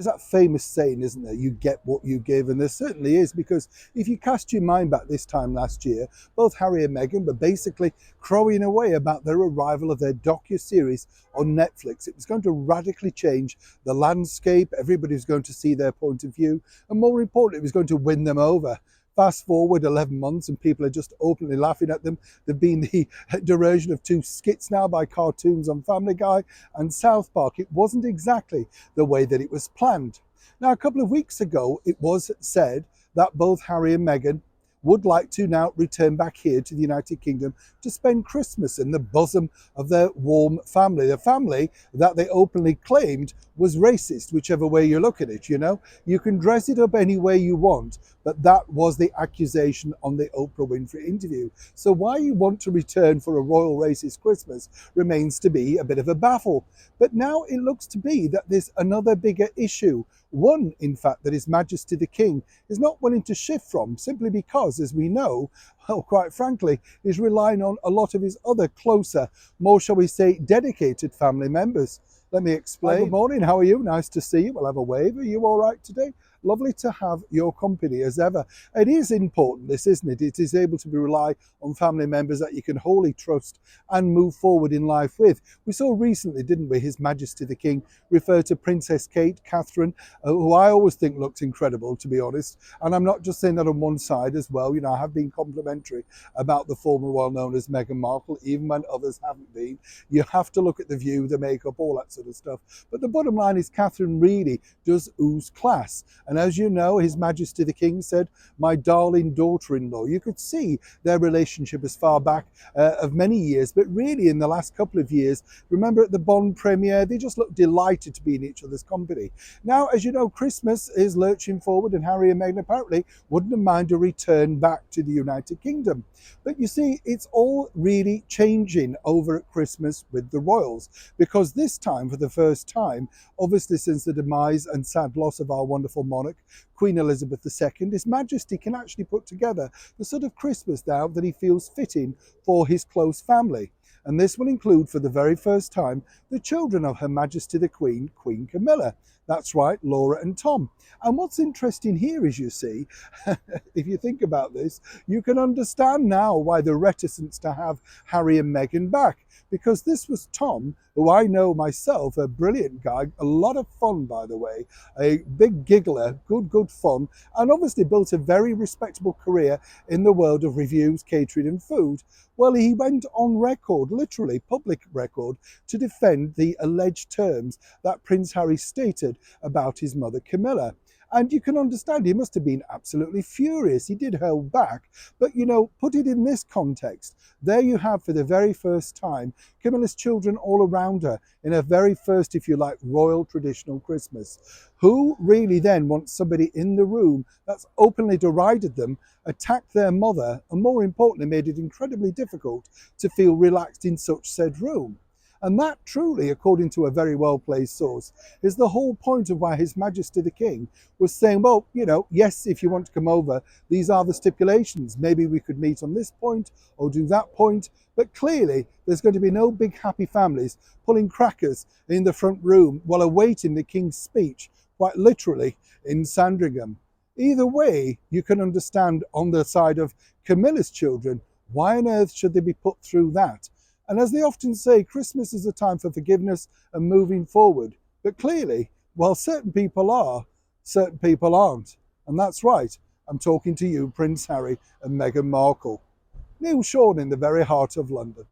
There's that famous saying, isn't there? You get what you give. And there certainly is, because if you cast your mind back this time last year, both Harry and Meghan were basically crowing away about their arrival of their docu-series on Netflix. It was going to radically change the landscape. Everybody was going to see their point of view. And more importantly, it was going to win them over. Fast forward 11 months and people are just openly laughing at them. There've been the derision of two skits now by cartoons on Family Guy and South Park. It wasn't exactly the way that it was planned. Now, a couple of weeks ago, it was said that both Harry and Meghan would like to now return back here to the United Kingdom to spend Christmas in the bosom of their warm family. The family that they openly claimed was racist, whichever way you look at it, you know. You can dress it up any way you want, but that was the accusation on the Oprah Winfrey interview. So why you want to return for a royal racist Christmas remains to be a bit of a baffle. But now it looks to be that there's another bigger issue. One, in fact, that His Majesty the King is not willing to shift from, simply because, as we know, well, quite frankly, is relying on a lot of his other closer, more, shall we say, dedicated family members. Let me explain. Hi, good morning, how are you? Nice to see you. We'll have a wave. Are you all right today? Lovely to have your company as ever. It is important, this, isn't it? It is able to be rely on family members that you can wholly trust and move forward in life with. We saw recently, didn't we, His Majesty the King refer to Princess Kate, Catherine, who I always think looks incredible, to be honest. And I'm not just saying that on one side as well. You know, I have been complimentary about the former well known as Meghan Markle, even when others haven't been. You have to look at the view, the makeup, all that sort of stuff. But the bottom line is Catherine really does ooze class. And as you know, His Majesty the King said, "My darling daughter-in-law." You could see their relationship as far back of many years, but really in the last couple of years, remember at the Bond premiere, they just looked delighted to be in each other's company. Now, as you know, Christmas is lurching forward and Harry and Meghan apparently wouldn't mind a return back to the United Kingdom. But you see, it's all really changing over at Christmas with the royals, because this time, for the first time, obviously since the demise and sad loss of our wonderful monarch, Queen Elizabeth II, His Majesty can actually put together the sort of Christmas now that he feels fitting for his close family. And this will include, for the very first time, the children of Her Majesty the Queen, Queen Camilla. That's right, Laura and Tom. And what's interesting here is, you see, if you think about this, you can understand now why the reticence to have Harry and Meghan back. Because this was Tom, who I know myself, a brilliant guy, a lot of fun, by the way, a big giggler, good fun, and obviously built a very respectable career in the world of reviews, catering and food. Well, he went on record, literally public record, to defend the alleged terms that Prince Harry stated about his mother Camilla. And you can understand he must have been absolutely furious. He did hold back. But, you know, put it in this context. There you have, for the very first time, Camilla's children all around her in her very first, if you like, royal traditional Christmas. Who really then wants somebody in the room that's openly derided them, attacked their mother, and more importantly, made it incredibly difficult to feel relaxed in such said room? And that truly, according to a very well-placed source, is the whole point of why His Majesty the King was saying, well, you know, yes, if you want to come over, these are the stipulations. Maybe we could meet on this point or do that point. But clearly, there's going to be no big happy families pulling crackers in the front room while awaiting the King's speech, quite literally, in Sandringham. Either way, you can understand on the side of Camilla's children, why on earth should they be put through that? And as they often say, Christmas is a time for forgiveness and moving forward. But clearly, while certain people are, certain people aren't. And that's right, I'm talking to you, Prince Harry and Meghan Markle. Neil Sean in the very heart of London.